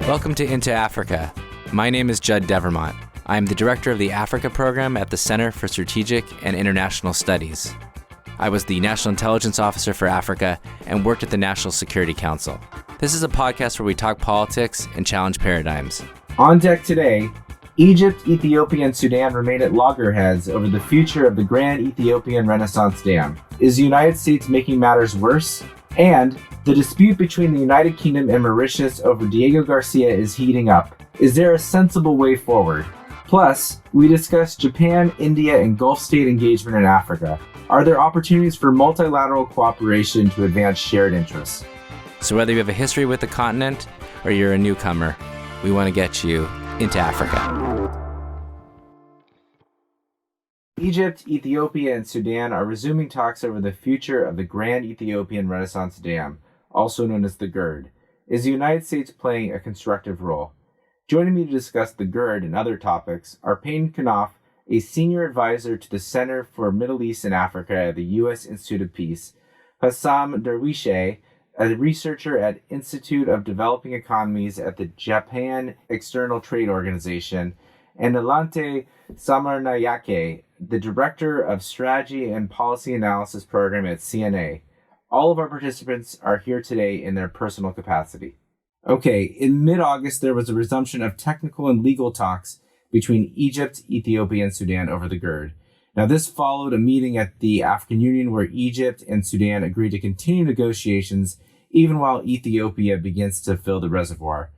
Welcome to Into Africa. My name is Judd Devermont. I am the director of the Africa program at the Center for Strategic and International Studies. I was the National Intelligence Officer for Africa and worked at the National Security Council. This is a podcast where we talk politics and challenge paradigms. On deck today, Egypt, Ethiopia, and Sudan remain at loggerheads over the future of the Grand Ethiopian Renaissance Dam. Is the United States making matters worse? And the dispute between the United Kingdom and Mauritius over Diego Garcia is heating up. Is there a sensible way forward? Plus, we discuss Japan, India, and Gulf state engagement in Africa. Are there opportunities for multilateral cooperation to advance shared interests? So whether you have a history with the continent or you're a newcomer, we want to get you into Africa. Egypt, Ethiopia, and Sudan are resuming talks over the future of the Grand Ethiopian Renaissance Dam, also known as the GERD. Is the United States playing a constructive role? Joining me to discuss the GERD and other topics are Payton Knopf, a senior advisor to the Center for Middle East and Africa at the U.S. Institute of Peace, Housam Darwisheh, a researcher at Institute of Developing Economies at the Japan External Trade Organization, and Nilanthi Samaranayake, the Director of Strategy and Policy Analysis Program at CNA. All of our participants are here today in their personal capacity. Okay, in mid-August, there was a resumption of technical and legal talks between Egypt, Ethiopia, and Sudan over the GERD. Now, this followed a meeting at the African Union where Egypt and Sudan agreed to continue negotiations even while Ethiopia begins to fill the reservoir.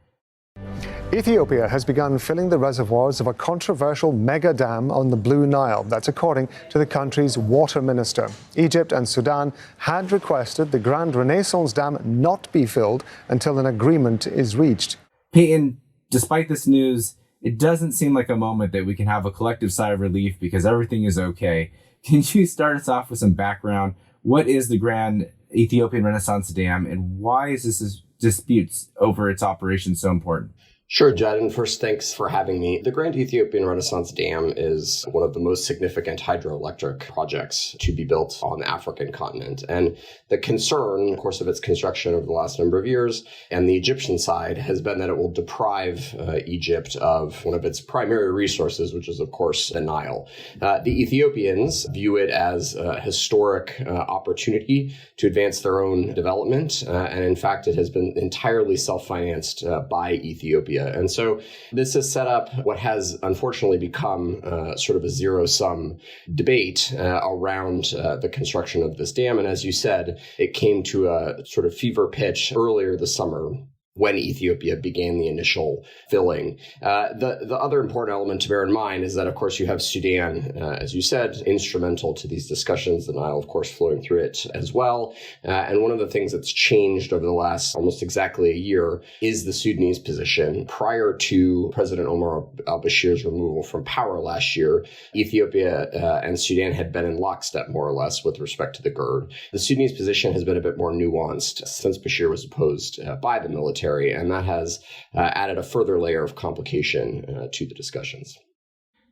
Ethiopia has begun filling the reservoirs of a controversial mega dam on the Blue Nile. That's according to the country's water minister. Egypt and Sudan had requested the Grand Renaissance Dam not be filled until an agreement is reached. Payton, despite this news, it doesn't seem like a moment that we can have a collective sigh of relief because everything is okay. Can you start us off with some background? What is the Grand Ethiopian Renaissance Dam and why is this disputes over its operation so important? Sure, Judd. And first, thanks for having me. The Grand Ethiopian Renaissance Dam is one of the most significant hydroelectric projects to be built on the African continent. And the concern, of course, of its construction over the last number of years, and the Egyptian side, has been that it will deprive Egypt of one of its primary resources, which is, of course, the Nile. The Ethiopians view it as a historic opportunity to advance their own development. And in fact, it has been entirely self-financed by Ethiopia. And so this has set up what has unfortunately become sort of a zero-sum debate around the construction of this dam. And as you said, it came to a sort of fever pitch earlier this summer when Ethiopia began the initial filling. The other important element to bear in mind is that, of course, you have Sudan, as you said, instrumental to these discussions, the Nile, of course, flowing through it as well. And one of the things that's changed over the last almost exactly a year is the Sudanese position. Prior to President Omar al-Bashir's removal from power last year, Ethiopia and Sudan had been in lockstep, more or less, with respect to the GERD. The Sudanese position has been a bit more nuanced since Bashir was opposed by the military. And that has added a further layer of complication to the discussions.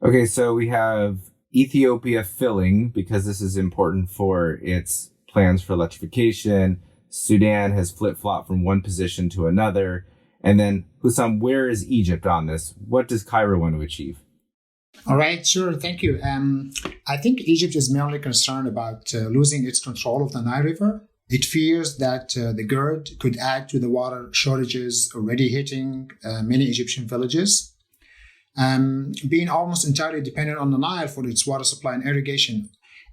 Okay, so we have Ethiopia filling, because this is important for its plans for electrification. Sudan has flip-flopped from one position to another. And then, Housam, where is Egypt on this? What does Cairo want to achieve? All right, sure. Thank you. I think Egypt is mainly concerned about losing its control of the Nile River. It fears that the GERD could add to the water shortages already hitting many Egyptian villages. Being almost entirely dependent on the Nile for its water supply and irrigation,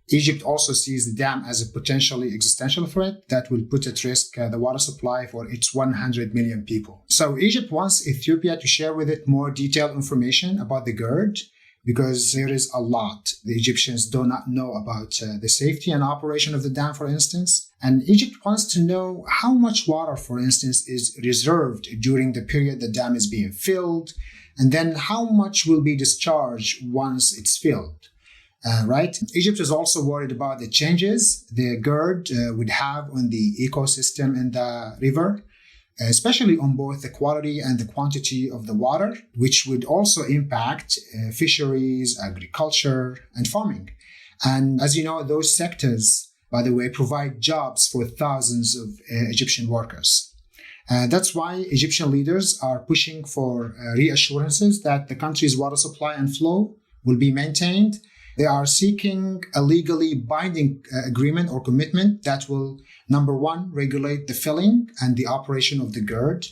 Egypt also sees the dam as a potentially existential threat that will put at risk the water supply for its 100 million people. So Egypt wants Ethiopia to share with it more detailed information about the GERD, because there is a lot the Egyptians do not know about the safety and operation of the dam, for instance. And Egypt wants to know how much water, for instance, is reserved during the period the dam is being filled, and then how much will be discharged once it's filled. Right? Egypt is also worried about the changes the GERD would have on the ecosystem in the river, especially on both the quality and the quantity of the water, which would also impact fisheries, agriculture, and farming. And as you know, those sectors, by the way, provide jobs for thousands of Egyptian workers. That's why Egyptian leaders are pushing for reassurances that the country's water supply and flow will be maintained. They are seeking a legally binding agreement or commitment that will, number one, regulate the filling and the operation of the GERD.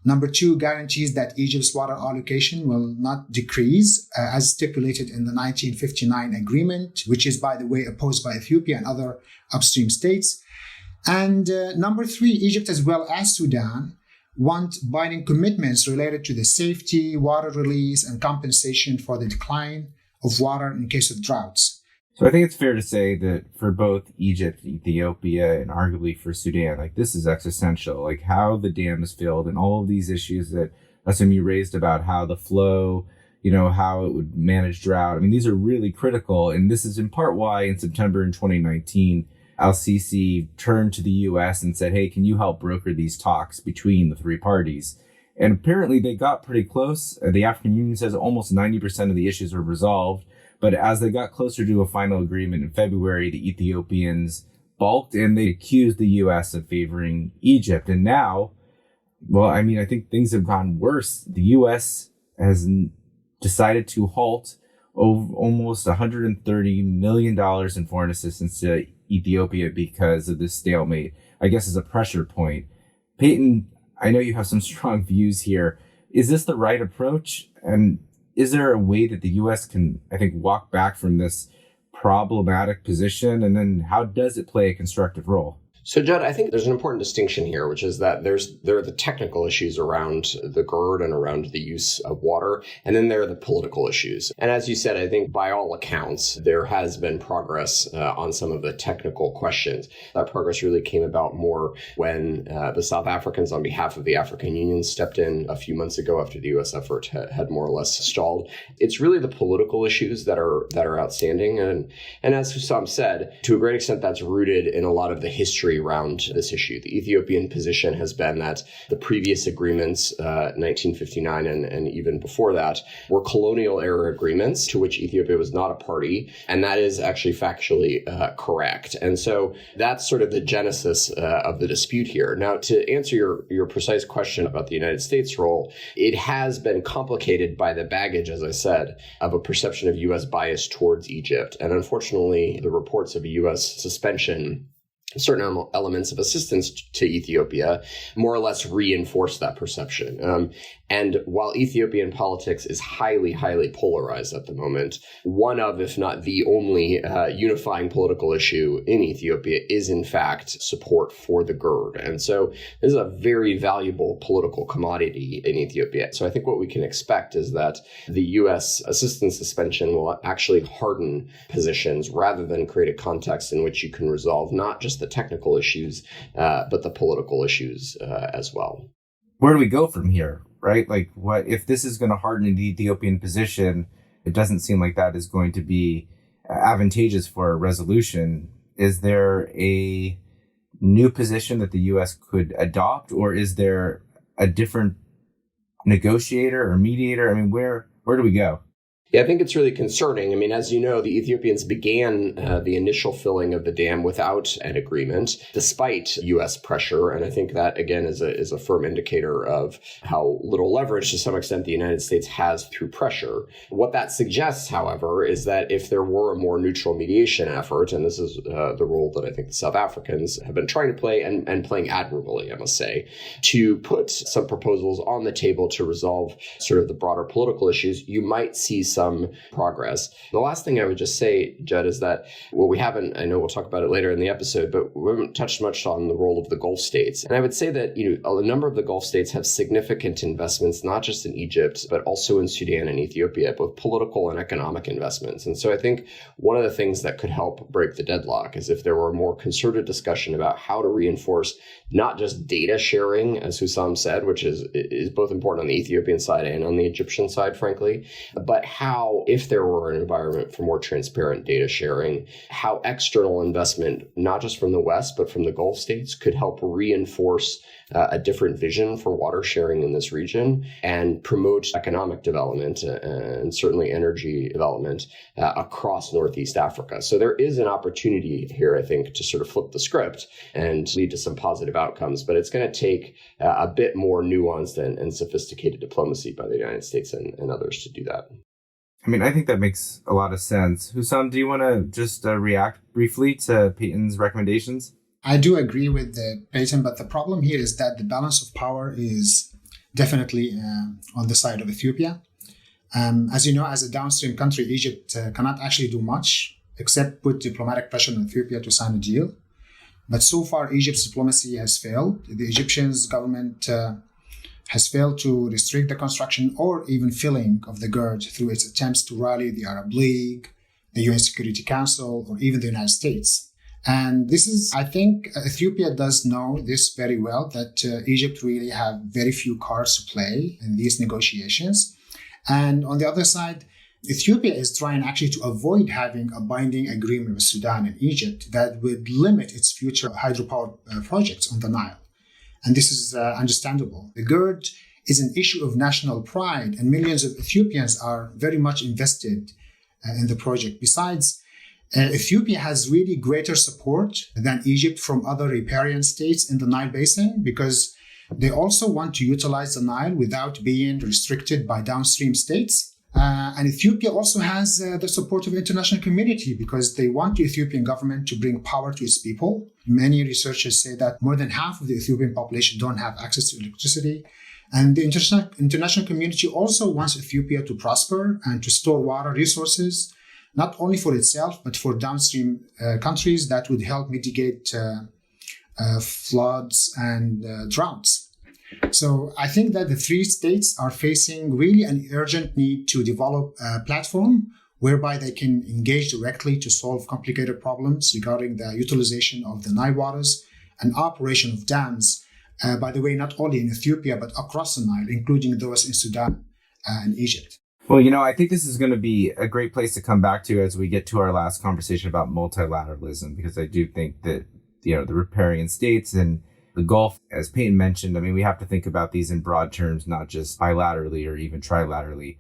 Number two, guarantees that Egypt's water allocation will not decrease as stipulated in the 1959 agreement, which is, by the way, opposed by Ethiopia and other upstream states. And number three, Egypt as well as Sudan want binding commitments related to the safety, water release, and compensation for the decline of water in case of droughts. So I think it's fair to say that for both Egypt, Ethiopia, and arguably for Sudan, like this is existential, like how the dam is filled and all of these issues that you raised about how the flow, how it would manage drought. I mean, these are really critical. And this is in part why in September in 2019, Al-Sisi turned to the U.S. and said, hey, can you help broker these talks between the three parties? And apparently they got pretty close. The African Union says almost 90% of the issues were resolved. But as they got closer to a final agreement in February, the Ethiopians balked and they accused the U.S. of favoring Egypt. And now, I think things have gotten worse. The U.S. has decided to halt almost $130 million in foreign assistance to Ethiopia because of this stalemate, I guess, as a pressure point. Payton, I know you have some strong views here. Is this the right approach? And is there a way that the U.S. can, walk back from this problematic position? And then how does it play a constructive role? So, Judd, I think there's an important distinction here, which is that there are the technical issues around the GERD and around the use of water, and then there are the political issues. And as you said, I think by all accounts, there has been progress on some of the technical questions. That progress really came about more when the South Africans, on behalf of the African Union, stepped in a few months ago after the U.S. effort had more or less stalled. It's really the political issues that are outstanding. And as Housam said, to a great extent, that's rooted in a lot of the history around this issue. The Ethiopian position has been that the previous agreements, 1959 and even before that, were colonial era agreements to which Ethiopia was not a party. And that is actually factually correct. And so that's sort of the genesis of the dispute here. Now, to answer your precise question about the United States' role, it has been complicated by the baggage, as I said, of a perception of U.S. bias towards Egypt. And unfortunately, the reports of a U.S. suspension certain elements of assistance to Ethiopia more or less reinforce that perception. And while Ethiopian politics is highly, highly polarized at the moment, one of, if not the only unifying political issue in Ethiopia is, in fact, support for the GERD. And so this is a very valuable political commodity in Ethiopia. So I think what we can expect is that the U.S. assistance suspension will actually harden positions rather than create a context in which you can resolve not just the technical issues, but the political issues as well. Where do we go from here? Right? Like, what if this is going to harden the Ethiopian position? It doesn't seem like that is going to be advantageous for a resolution. Is there a new position that the U.S. could adopt, or is there a different negotiator or mediator? I mean, where do we go? Yeah, I think it's really concerning. I mean, as you know, the Ethiopians began the initial filling of the dam without an agreement, despite U.S. pressure. And I think that, again, is a firm indicator of how little leverage, to some extent, the United States has through pressure. What that suggests, however, is that if there were a more neutral mediation effort, and this is the role that I think the South Africans have been trying to play and playing admirably, I must say, to put some proposals on the table to resolve sort of the broader political issues, you might see some progress. The last thing I would just say, Judd, is that, we haven't, I know we'll talk about it later in the episode, but we haven't touched much on the role of the Gulf states. And I would say that, a number of the Gulf states have significant investments, not just in Egypt, but also in Sudan and Ethiopia, both political and economic investments. And so I think one of the things that could help break the deadlock is if there were a more concerted discussion about how to reinforce not just data sharing, as Housam said, which is both important on the Ethiopian side and on the Egyptian side, frankly, but how how, if there were an environment for more transparent data sharing, how external investment, not just from the West, but from the Gulf states, could help reinforce a different vision for water sharing in this region and promote economic development and certainly energy development across Northeast Africa. So there is an opportunity here, I think, to sort of flip the script and lead to some positive outcomes. But it's going to take a bit more nuanced and sophisticated diplomacy by the United States and others to do that. I mean, I think that makes a lot of sense. Hussam, do you want to just react briefly to Payton's recommendations? I do agree with Payton, but the problem here is that the balance of power is definitely on the side of Ethiopia. As you know, as a downstream country, Egypt cannot actually do much except put diplomatic pressure on Ethiopia to sign a deal. But so far, Egypt's diplomacy has failed. The Egyptian government has failed to restrict the construction or even filling of the GERD through its attempts to rally the Arab League, the UN Security Council, or even the United States. And this is, I think, Ethiopia does know this very well, that Egypt really have very few cards to play in these negotiations. And on the other side, Ethiopia is trying actually to avoid having a binding agreement with Sudan and Egypt that would limit its future hydropower projects on the Nile. And this is understandable. The GERD is an issue of national pride, and millions of Ethiopians are very much invested in the project. Besides, Ethiopia has really greater support than Egypt from other riparian states in the Nile Basin because they also want to utilize the Nile without being restricted by downstream states. And Ethiopia also has the support of the international community because they want the Ethiopian government to bring power to its people. Many researchers say that more than half of the Ethiopian population don't have access to electricity. And the international community also wants Ethiopia to prosper and to store water resources, not only for itself, but for downstream countries that would help mitigate floods and droughts. So I think that the three states are facing really an urgent need to develop a platform whereby they can engage directly to solve complicated problems regarding the utilization of the Nile waters and operation of dams, by the way, not only in Ethiopia, but across the Nile, including those in Sudan and Egypt. Well, you know, I think this is going to be a great place to come back to as we get to our last conversation about multilateralism, because I do think that, you know, the riparian states and the Gulf, as Payton mentioned, I mean, we have to think about these in broad terms, not just bilaterally or even trilaterally.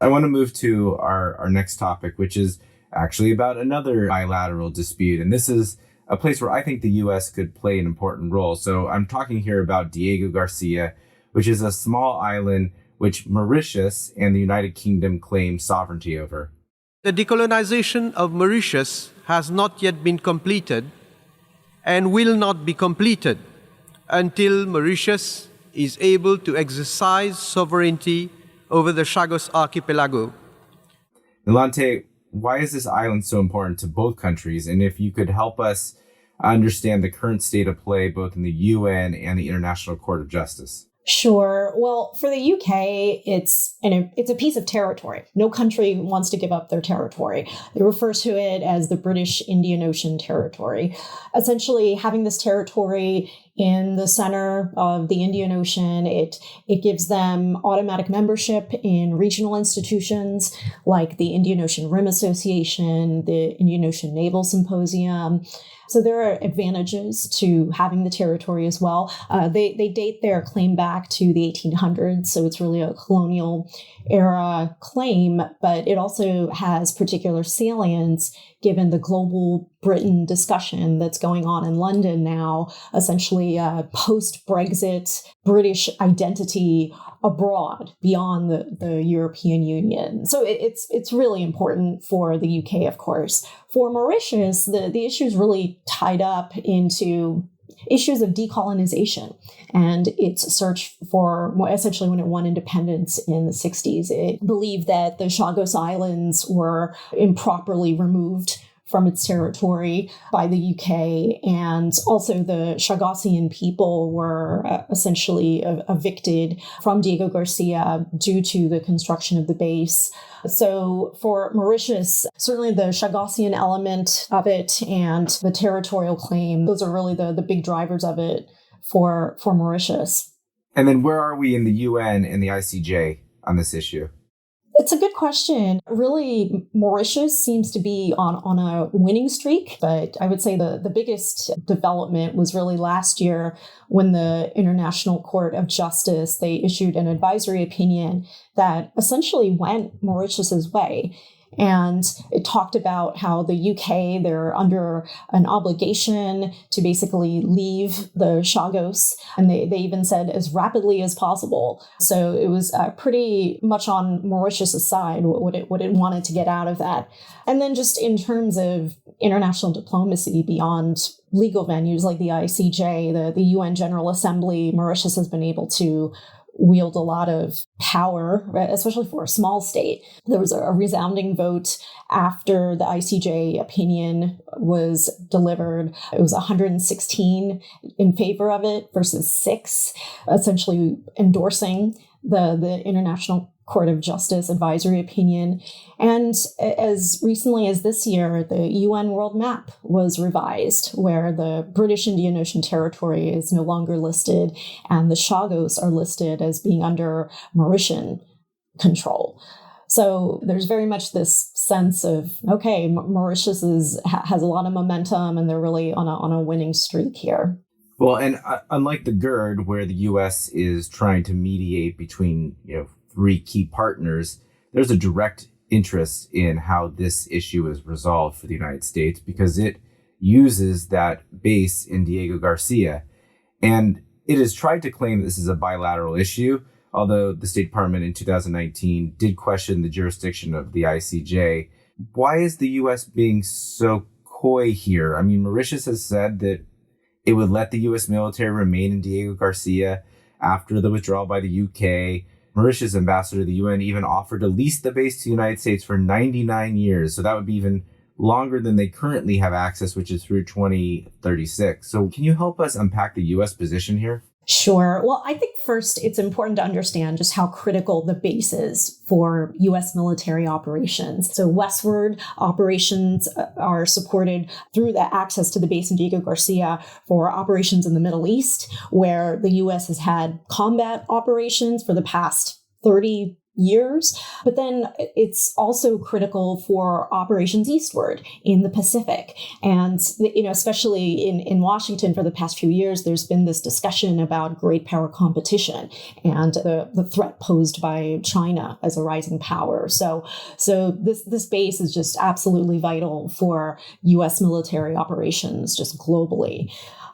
I want to move to our next topic, which is actually about another bilateral dispute. And this is a place where I think the U.S. could play an important role. So I'm talking here about Diego Garcia, which is a small island which Mauritius and the United Kingdom claim sovereignty over. The decolonization of Mauritius has not yet been completed and will not be completed until Mauritius is able to exercise sovereignty over the Chagos Archipelago. Nilanthi, why is this island so important to both countries? And if you could help us understand the current state of play both in the UN and the International Court of Justice. Sure. Well, for the UK, it's a piece of territory. No country wants to give up their territory. They refer to it as the British Indian Ocean Territory. Essentially, having this territory in the center of the Indian Ocean, it gives them automatic membership in regional institutions like the Indian Ocean Rim Association, the Indian Ocean Naval Symposium. So there are advantages to having the territory as well. They date their claim back to the 1800s, so it's really a colonial era claim, but it also has particular salience given the global Britain discussion that's going on in London now, essentially post-Brexit British identity abroad beyond the European Union. So it's really important for the UK, of course. For Mauritius, the issue is really tied up into issues of decolonization and its search for, essentially when it won independence in the 60s, it believed that the Chagos Islands were improperly removed from its territory by the UK. And also the Chagosian people were essentially evicted from Diego Garcia due to the construction of the base. So for Mauritius, certainly the Chagosian element of it and the territorial claim, those are really the big drivers of it for Mauritius. And then where are we in the UN and the ICJ on this issue? It's a good question. Really, Mauritius seems to be on a winning streak, but I would say the biggest development was really last year when the International Court of Justice, they issued an advisory opinion that essentially went Mauritius's way. And it talked about how the UK, they're under an obligation to basically leave the Chagos. And they even said as rapidly as possible. So it was pretty much on Mauritius' side, what it wanted to get out of that. And then just in terms of international diplomacy beyond legal venues like the ICJ, the UN General Assembly, Mauritius has been able to wield a lot of power, right, especially for a small state. There was a resounding vote after the ICJ opinion was delivered. It was 116 in favor of it versus 6, essentially endorsing the International Court of Justice advisory opinion. And as recently as this year, the UN World Map was revised, where the British Indian Ocean Territory is no longer listed, and the Chagos are listed as being under Mauritian control. So there's very much this sense of, okay, Mauritius has a lot of momentum, and they're really on a winning streak here. Well, and unlike the GERD, where the U.S. is trying to mediate between, 3 key partners, there's a direct interest in how this issue is resolved for the United States because it uses that base in Diego Garcia. And it has tried to claim this is a bilateral issue, although the State Department in 2019 did question the jurisdiction of the ICJ. Why is the U.S. being so coy here? I mean, Mauritius has said that it would let the U.S. military remain in Diego Garcia after the withdrawal by the UK. Mauritius' ambassador to the UN even offered to lease the base to the United States for 99 years. So that would be even longer than they currently have access, which is through 2036. So can you help us unpack the U.S. position here? Sure. Well, I think first it's important to understand just how critical the base is for U.S. military operations. So westward operations are supported through the access to the base in Diego Garcia for operations in the Middle East, where the U.S. has had combat operations for the past 30 years. But then it's also critical for operations eastward in the Pacific. And, especially in Washington for the past few years, there's been this discussion about great power competition and the threat posed by China as a rising power. So this base is just absolutely vital for U.S. military operations just globally.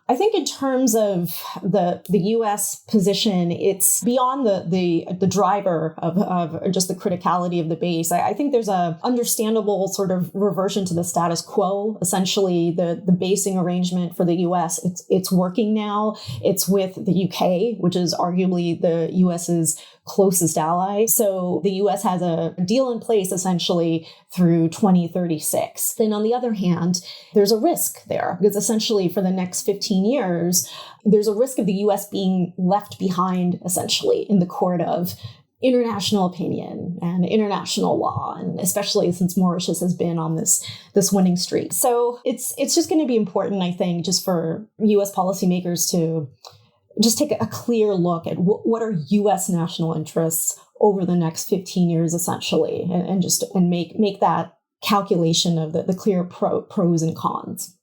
I think in terms of the U.S. position, it's beyond the driver of just the criticality of the base. I think there's a understandable sort of reversion to the status quo. Essentially, the basing arrangement for the U.S., it's working now. It's with the UK, which is arguably the U.S.'s closest ally. So the U.S. has a deal in place essentially through 2036. Then on the other hand, there's a risk there because essentially for the next 15 years, there's a risk of the U.S. being left behind essentially in the court of international opinion and international law, and especially since Mauritius has been on this winning streak. So it's just going to be important, I think, just for U.S. policymakers to just take a clear look at what are U.S. national interests over the next 15 years, essentially, and make that calculation of the clear pros and cons.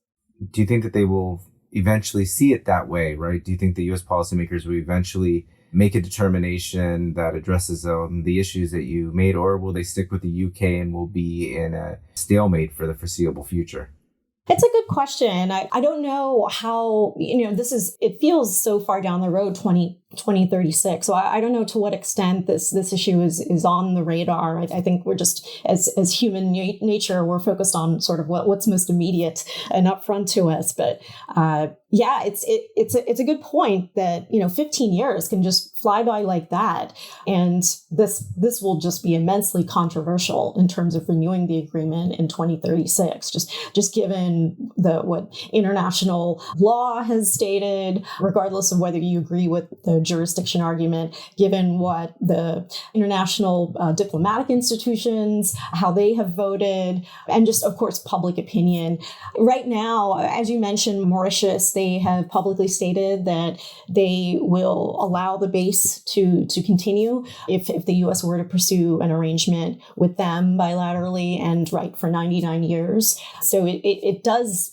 Do you think that they will eventually see it that way, right? Do you think the U.S. policymakers will eventually make a determination that addresses the issues that you made, or will they stick with the UK and will be in a stalemate for the foreseeable future? It's a good question. I don't know how, it feels so far down the road, 2036. So I don't know to what extent this issue is on the radar. I think we're just, as human nature, we're focused on sort of what's most immediate and upfront to us. But, Yeah, it's a good point that, 15 years can just fly by like that. And this will just be immensely controversial in terms of renewing the agreement in 2036, just given what international law has stated, regardless of whether you agree with the jurisdiction argument, given what the international diplomatic institutions, how they have voted, and just, of course, public opinion. Right now, as you mentioned, Mauritius, they have publicly stated that they will allow the base to continue if the U.S. were to pursue an arrangement with them bilaterally and for 99 years. So it does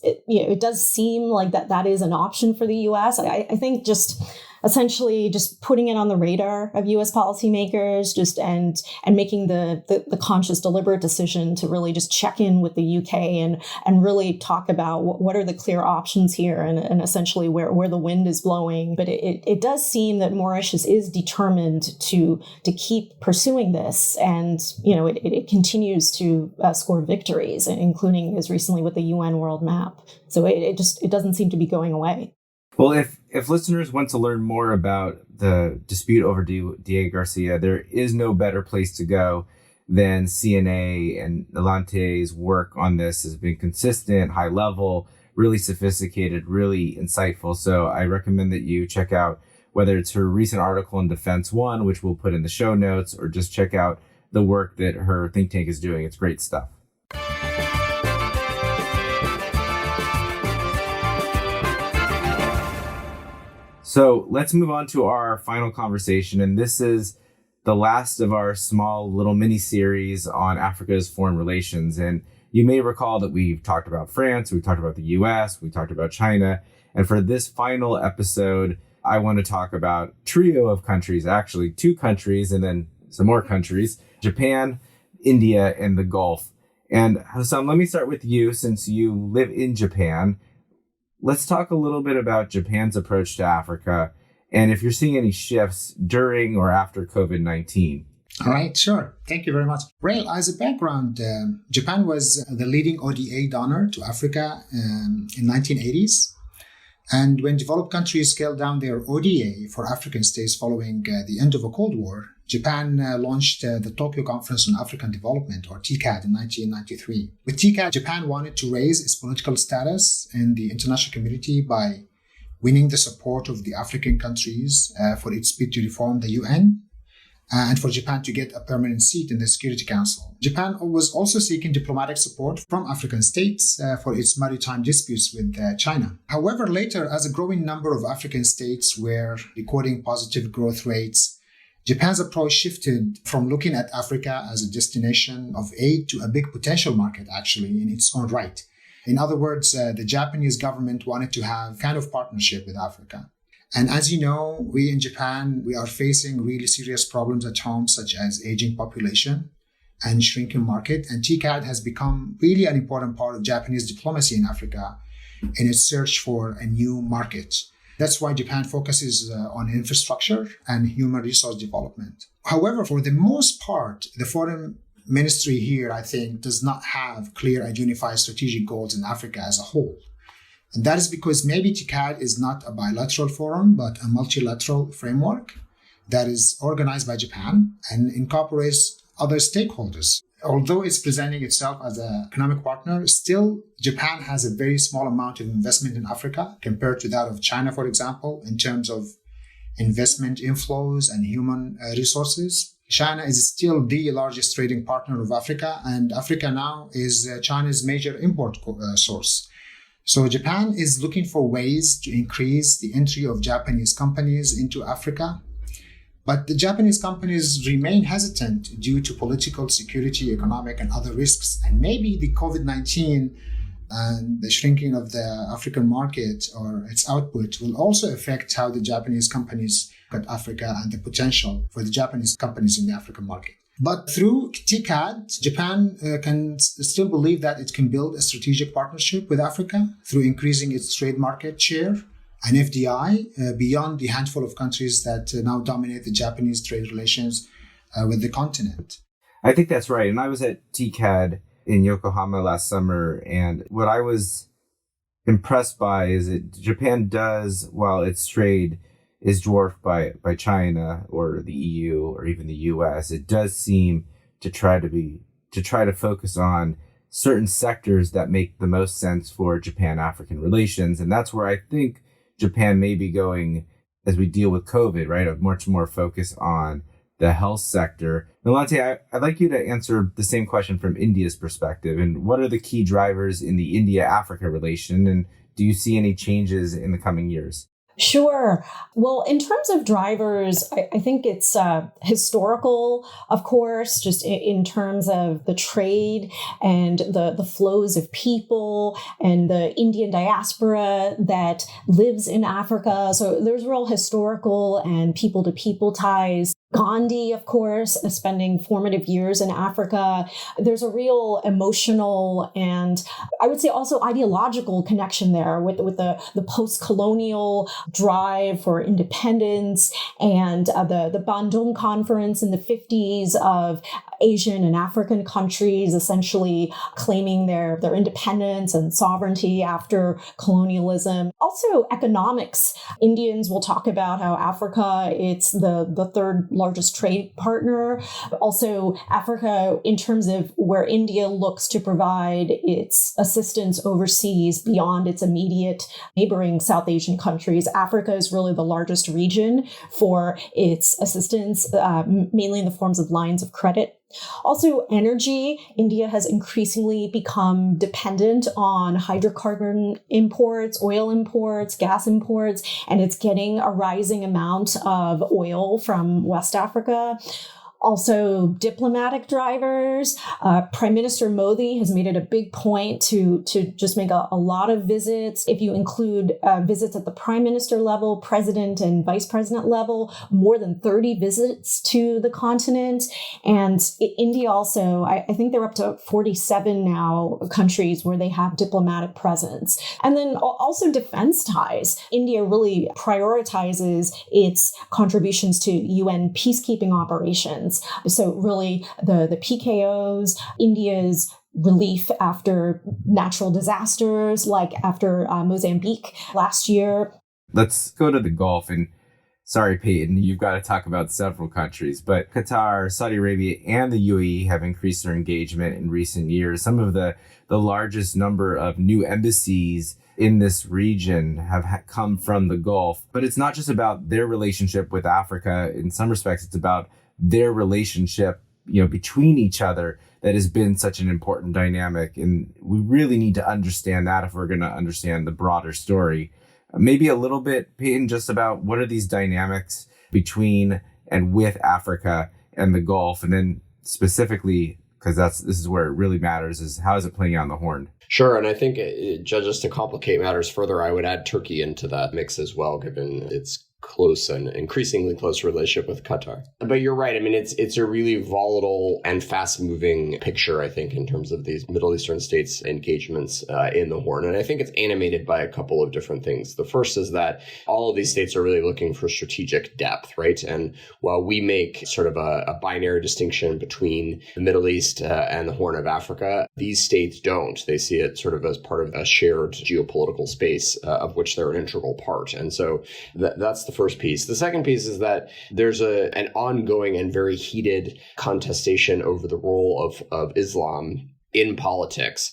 seem like that is an option for the U.S. I think just essentially just putting it on the radar of U.S. policymakers, and making the conscious, deliberate decision to really just check in with the U.K. and really talk about what are the clear options here and essentially where the wind is blowing. But it does seem that Mauritius is determined to keep pursuing this, and it continues to score victories, including as recently with the UN World Map. So it doesn't seem to be going away. Well, if listeners want to learn more about the dispute over Diego Garcia, there is no better place to go than CNA, and Nilanthi's work on this has been consistent, high level, really sophisticated, really insightful. So I recommend that you check out whether it's her recent article in Defense One, which we'll put in the show notes, or just check out the work that her think tank is doing. It's great stuff. So let's move on to our final conversation. And this is the last of our small little mini series on Africa's foreign relations. And you may recall that we've talked about France, we've talked about the US, we talked about China. And for this final episode, I want to talk about a trio of countries, actually 2 countries and then some more countries, Japan, India, and the Gulf. And Housam, let me start with you since you live in Japan. Let's talk a little bit about Japan's approach to Africa and if you're seeing any shifts during or after COVID-19. All right, sure. Thank you very much. Well, as a background, Japan was the leading ODA donor to Africa in 1980s. And when developed countries scaled down their ODA for African states following the end of the Cold War, Japan launched the Tokyo Conference on African Development, or TICAD, in 1993. With TICAD, Japan wanted to raise its political status in the international community by winning the support of the African countries for its bid to reform the UN, and for Japan to get a permanent seat in the Security Council. Japan was also seeking diplomatic support from African states for its maritime disputes with China. However, later, as a growing number of African states were recording positive growth rates, Japan's approach shifted from looking at Africa as a destination of aid to a big potential market, actually, in its own right. In other words, the Japanese government wanted to have kind of partnership with Africa. And as you know, we in Japan, we are facing really serious problems at home, such as aging population and shrinking market. And TICAD has become really an important part of Japanese diplomacy in Africa in its search for a new market. That's why Japan focuses on infrastructure and human resource development. However, for the most part, the foreign ministry here, I think, does not have clear and unified strategic goals in Africa as a whole. And that is because maybe TICAD is not a bilateral forum, but a multilateral framework that is organized by Japan and incorporates other stakeholders. Although it's presenting itself as an economic partner, still Japan has a very small amount of investment in Africa compared to that of China, for example, in terms of investment inflows and human resources. China is still the largest trading partner of Africa, and Africa now is China's major import source. So Japan is looking for ways to increase the entry of Japanese companies into Africa. But the Japanese companies remain hesitant due to political, security, economic, and other risks. And maybe the COVID-19 and the shrinking of the African market or its output will also affect how the Japanese companies look at Africa and the potential for the Japanese companies in the African market. But through TICAD, Japan can still believe that it can build a strategic partnership with Africa through increasing its trade market share and FDI beyond the handful of countries that now dominate the Japanese trade relations with the continent. I think that's right. And I was at TICAD in Yokohama last summer. And what I was impressed by is that Japan does, while its trade is dwarfed by China or the EU or even the US, it does seem to try to focus on certain sectors that make the most sense for Japan-African relations. And that's where I think Japan may be going as we deal with COVID, right? A much more focus on the health sector. Nilanthi, I'd like you to answer the same question from India's perspective. And what are the key drivers in the India-Africa relation? And do you see any changes in the coming years? Sure. Well, in terms of drivers, I think it's historical, of course, just in terms of the trade and the flows of people and the Indian diaspora that lives in Africa. So there's real historical and people-to-people ties. Gandhi, of course, spending formative years in Africa. There's a real emotional and I would say also ideological connection there with the post-colonial drive for independence and the Bandung Conference in the 50s of Asian and African countries essentially claiming their independence and sovereignty after colonialism. Also economics. Indians will talk about how Africa, it's the third largest trade partner. Also Africa, in terms of where India looks to provide its assistance overseas beyond its immediate neighboring South Asian countries, Africa is really the largest region for its assistance, mainly in the forms of lines of credit. Also, energy. India has increasingly become dependent on hydrocarbon imports, oil imports, gas imports, and it's getting a rising amount of oil from West Africa. Also, diplomatic drivers. Prime Minister Modi has made it a big point to just make a lot of visits. If you include visits at the prime minister level, president and vice president level, more than 30 visits to the continent. And India also, I think they're up to 47 now countries where they have diplomatic presence. And then also defense ties. India really prioritizes its contributions to UN peacekeeping operations. So really the PKOs, India's relief after natural disasters, like after Mozambique last year. Let's go to the Gulf. And sorry, Payton, you've got to talk about several countries, but Qatar, Saudi Arabia, and the UAE have increased their engagement in recent years. Some of the largest number of new embassies in this region have come from the Gulf. But it's not just about their relationship with Africa. In some respects, it's about their relationship, between each other that has been such an important dynamic. And we really need to understand that if we're going to understand the broader story. Maybe a little bit, Payton, just about what are these dynamics between and with Africa and the Gulf, and then specifically, because this is where it really matters, is how is it playing out in the Horn? Sure. And I think, just to complicate matters further, I would add Turkey into that mix as well, given its close and increasingly close relationship with Qatar. But you're right. I mean, it's a really volatile and fast-moving picture, I think, in terms of these Middle Eastern states' engagements in the Horn. And I think it's animated by a couple of different things. The first is that all of these states are really looking for strategic depth, right? And while we make sort of a binary distinction between the Middle East and the Horn of Africa, these states don't. They see it sort of as part of a shared geopolitical space of which they're an integral part. And so that's the first piece. The second piece is that there's an ongoing and very heated contestation over the role of Islam in politics,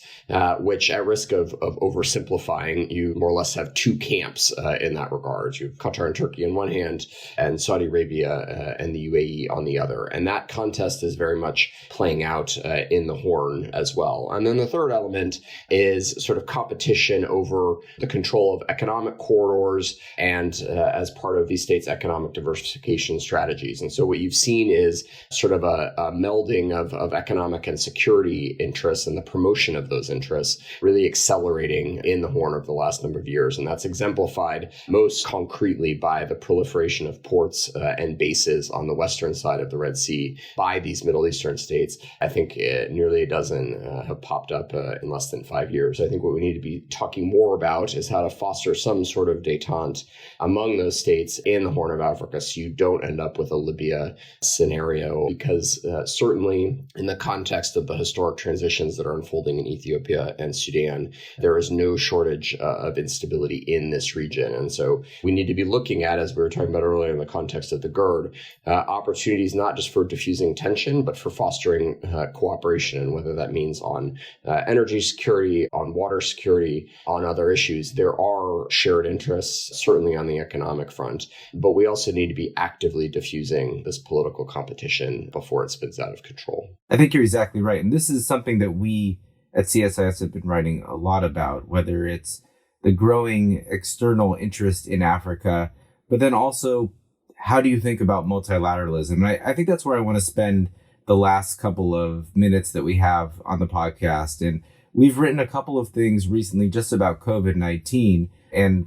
which at risk of oversimplifying, you more or less have two camps in that regard. You have Qatar and Turkey on one hand, and Saudi Arabia and the UAE on the other. And that contest is very much playing out in the Horn as well. And then the third element is sort of competition over the control of economic corridors and as part of these states' economic diversification strategies. And so what you've seen is sort of a melding of economic and security interests and the promotion of those interests really accelerating in the Horn over the last number of years. And that's exemplified most concretely by the proliferation of ports and bases on the western side of the Red Sea by these Middle Eastern states. I think nearly a dozen have popped up in less than 5 years. I think what we need to be talking more about is how to foster some sort of détente among those states in the Horn of Africa so you don't end up with a Libya scenario, because certainly in the context of the historic transition conditions that are unfolding in Ethiopia and Sudan, there is no shortage of instability in this region. And so we need to be looking at, as we were talking about earlier in the context of the GERD, opportunities not just for diffusing tension, but for fostering cooperation, and whether that means on energy security, on water security, on other issues. There are shared interests, certainly on the economic front, but we also need to be actively diffusing this political competition before it spins out of control. I think you're exactly right. And this is something that we at CSIS have been writing a lot about, whether it's the growing external interest in Africa, but then also how do you think about multilateralism? And I think that's where I want to spend the last couple of minutes that we have on the podcast. And we've written a couple of things recently just about COVID-19, and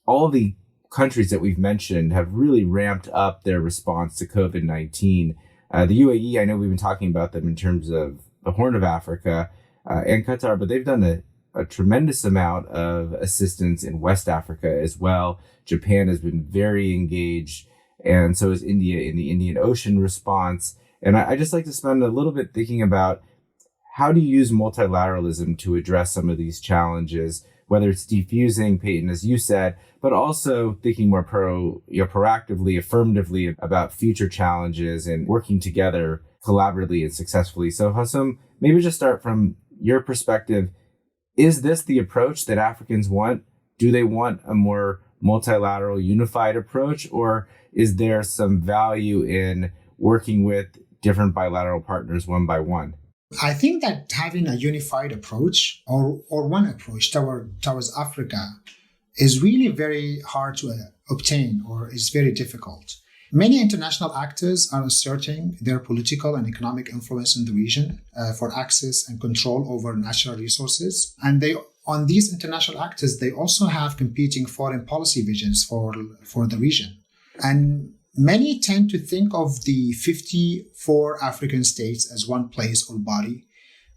all of the countries that we've mentioned have really ramped up their response to COVID-19. The UAE, I know we've been talking about them in terms of the Horn of Africa and Qatar, but they've done a tremendous amount of assistance in West Africa as well. Japan has been very engaged, and so is India in the Indian Ocean response. And I just like to spend a little bit thinking about how do you use multilateralism to address some of these challenges, whether it's defusing, Payton, as you said, but also thinking more proactively, affirmatively about future challenges and working together collaboratively and successfully. So Housam, maybe just start from your perspective. Is this the approach that Africans want? Do they want a more multilateral, unified approach, or is there some value in working with different bilateral partners one by one? I think that having a unified approach or one approach towards Africa is really very hard to obtain, or is very difficult. Many international actors are asserting their political and economic influence in the region for access and control over natural resources. And on these international actors, they also have competing foreign policy visions for the region. And many tend to think of the 54 African states as one place or body,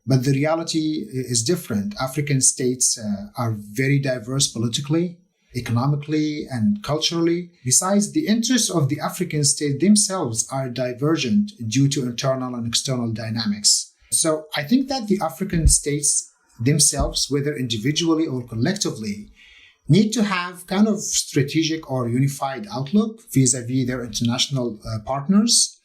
but the reality is different. African states are very diverse politically, economically, and culturally. Besides, the interests of the African states themselves are divergent due to internal and external dynamics. So I think that the African states themselves, whether individually or collectively, need to have kind of strategic or unified outlook vis-a-vis their international partners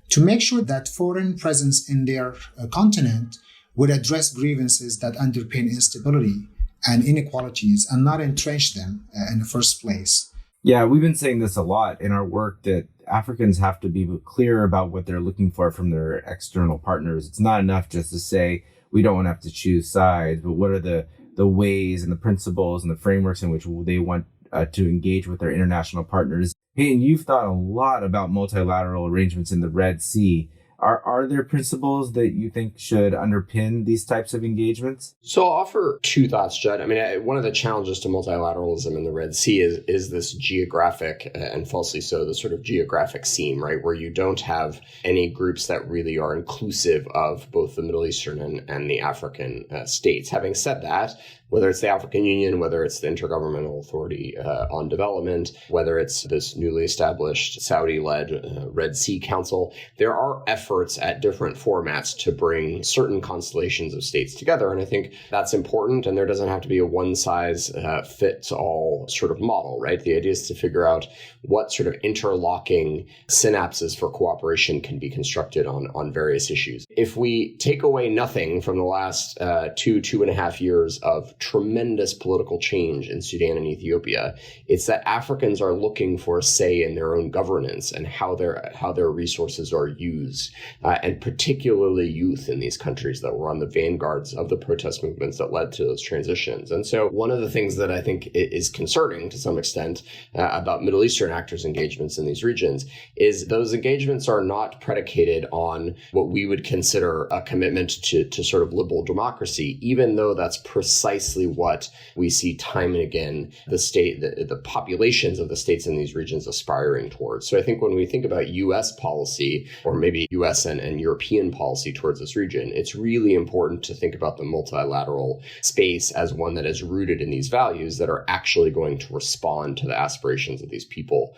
to make sure that foreign presence in their continent would address grievances that underpin instability and inequalities and not entrench them in the first place. Yeah, we've been saying this a lot in our work, that Africans have to be clear about what they're looking for from their external partners. It's not enough just to say we don't want to have to choose sides, but what are the ways and the principles and the frameworks in which they want to engage with their international partners. Payton, you've thought a lot about multilateral arrangements in the Red Sea. Are there principles that you think should underpin these types of engagements? So I'll offer two thoughts, Judd. I mean, one of the challenges to multilateralism in the Red Sea is this geographic, and falsely so, the sort of geographic seam, right, where you don't have any groups that really are inclusive of both the Middle Eastern and the African states. Having said that, whether it's the African Union, whether it's the Intergovernmental Authority on Development, whether it's this newly established Saudi-led Red Sea Council, there are efforts at different formats to bring certain constellations of states together. And I think that's important. And there doesn't have to be a one-size-fits-all sort of model, right? The idea is to figure out what sort of interlocking synapses for cooperation can be constructed on various issues. If we take away nothing from the last 2.5 years of tremendous political change in Sudan and Ethiopia, it's that Africans are looking for a say in their own governance and how their resources are used, and particularly youth in these countries that were on the vanguards of the protest movements that led to those transitions. And so one of the things that I think is concerning to some extent about Middle Eastern actors' engagements in these regions is those engagements are not predicated on what we would consider a commitment to sort of liberal democracy, even though that's precisely precisely what we see time and again the populations of the states in these regions aspiring towards. So I think when we think about U.S. policy, or maybe U.S. and European policy towards this region, it's really important to think about the multilateral space as one that is rooted in these values that are actually going to respond to the aspirations of these people,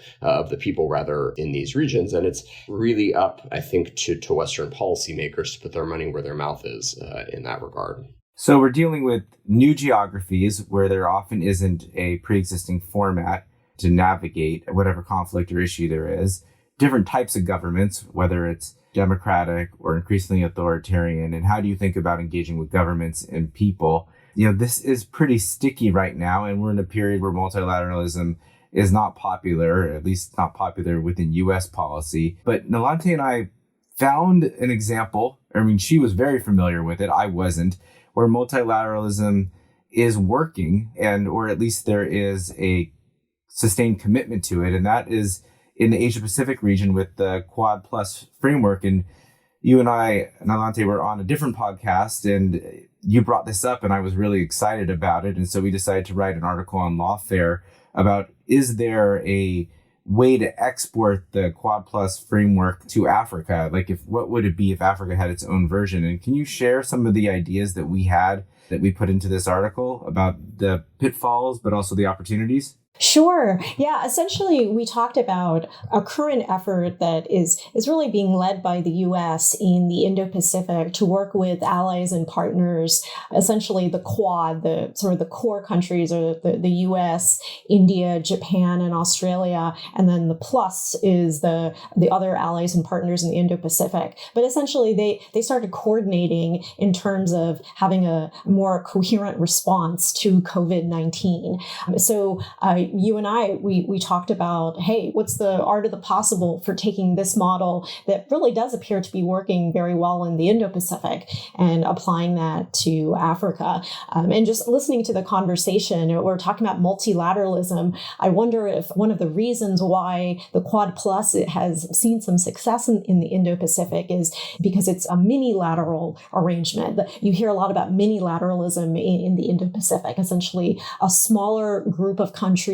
in these regions. And it's really up, I think, to Western policymakers to put their money where their mouth is in that regard. So we're dealing with new geographies where there often isn't a pre-existing format to navigate whatever conflict or issue there is. Different types of governments, whether it's democratic or increasingly authoritarian. And how do you think about engaging with governments and people? This is pretty sticky right now, and we're in a period where multilateralism is not popular, or at least not popular within U.S. policy. But Nilanthi and I found an example. She was very familiar with it. I wasn't, where multilateralism is working, or at least there is a sustained commitment to it. And that is in the Asia Pacific region with the Quad Plus framework. And you and I, Nilanthi, were on a different podcast, and you brought this up, and I was really excited about it. And so we decided to write an article on Lawfare about, is there a way to export the Quad Plus framework to Africa? What would it be if Africa had its own version? And can you share some of the ideas that we put into this article about the pitfalls, but also the opportunities? Sure. Yeah. Essentially, we talked about a current effort that is really being led by the U.S. in the Indo-Pacific to work with allies and partners, essentially the Quad, the sort of the core countries are the U.S., India, Japan, and Australia. And then the plus is the other allies and partners in the Indo-Pacific. But essentially, they started coordinating in terms of having a more coherent response to COVID-19. So you and I, we talked about, hey, what's the art of the possible for taking this model that really does appear to be working very well in the Indo-Pacific and applying that to Africa. And just listening to the conversation, we're talking about multilateralism. I wonder if one of the reasons why the Quad Plus has seen some success in the Indo-Pacific is because it's a minilateral arrangement. You hear a lot about minilateralism in the Indo-Pacific, essentially a smaller group of countries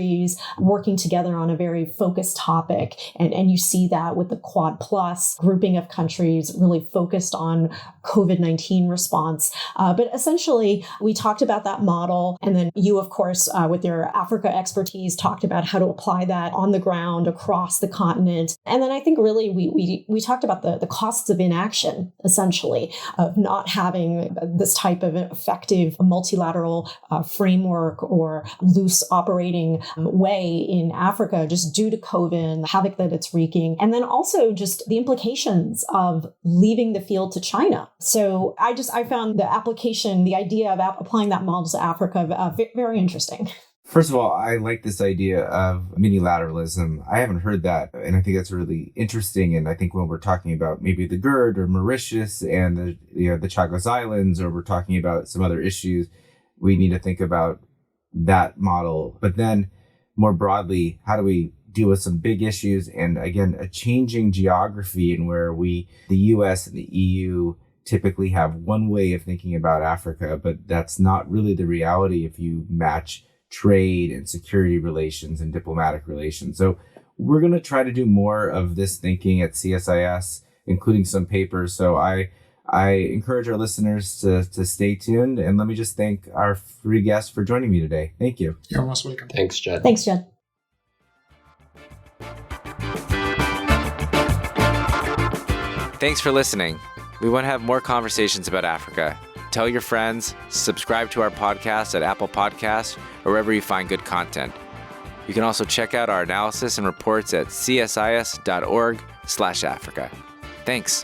working together on a very focused topic. And you see that with the Quad Plus grouping of countries really focused on COVID-19 response. But essentially, we talked about that model. And then you, of course, with your Africa expertise, talked about how to apply that on the ground across the continent. And then I think really we talked about the costs of inaction, essentially, of not having this type of effective multilateral framework or loose operating way in Africa, just due to COVID and the havoc that it's wreaking. And then also just the implications of leaving the field to China. So I found the idea of applying that model to Africa very interesting. First of all, I like this idea of minilateralism. I haven't heard that, and I think that's really interesting. And I think when we're talking about maybe the GERD or Mauritius and the Chagos Islands, or we're talking about some other issues, we need to think about that model. But then more broadly, how do we deal with some big issues? And again, a changing geography in where the US and the EU typically have one way of thinking about Africa, but that's not really the reality if you match trade and security relations and diplomatic relations. So we're going to try to do more of this thinking at CSIS, including some papers. So I encourage our listeners to stay tuned. And let me just thank our three guests for joining me today. Thank you. You're most welcome. Thanks, Judd. Thanks, Judd. Thanks for listening. We want to have more conversations about Africa. Tell your friends, subscribe to our podcast at Apple Podcasts or wherever you find good content. You can also check out our analysis and reports at csis.org/Africa. Thanks.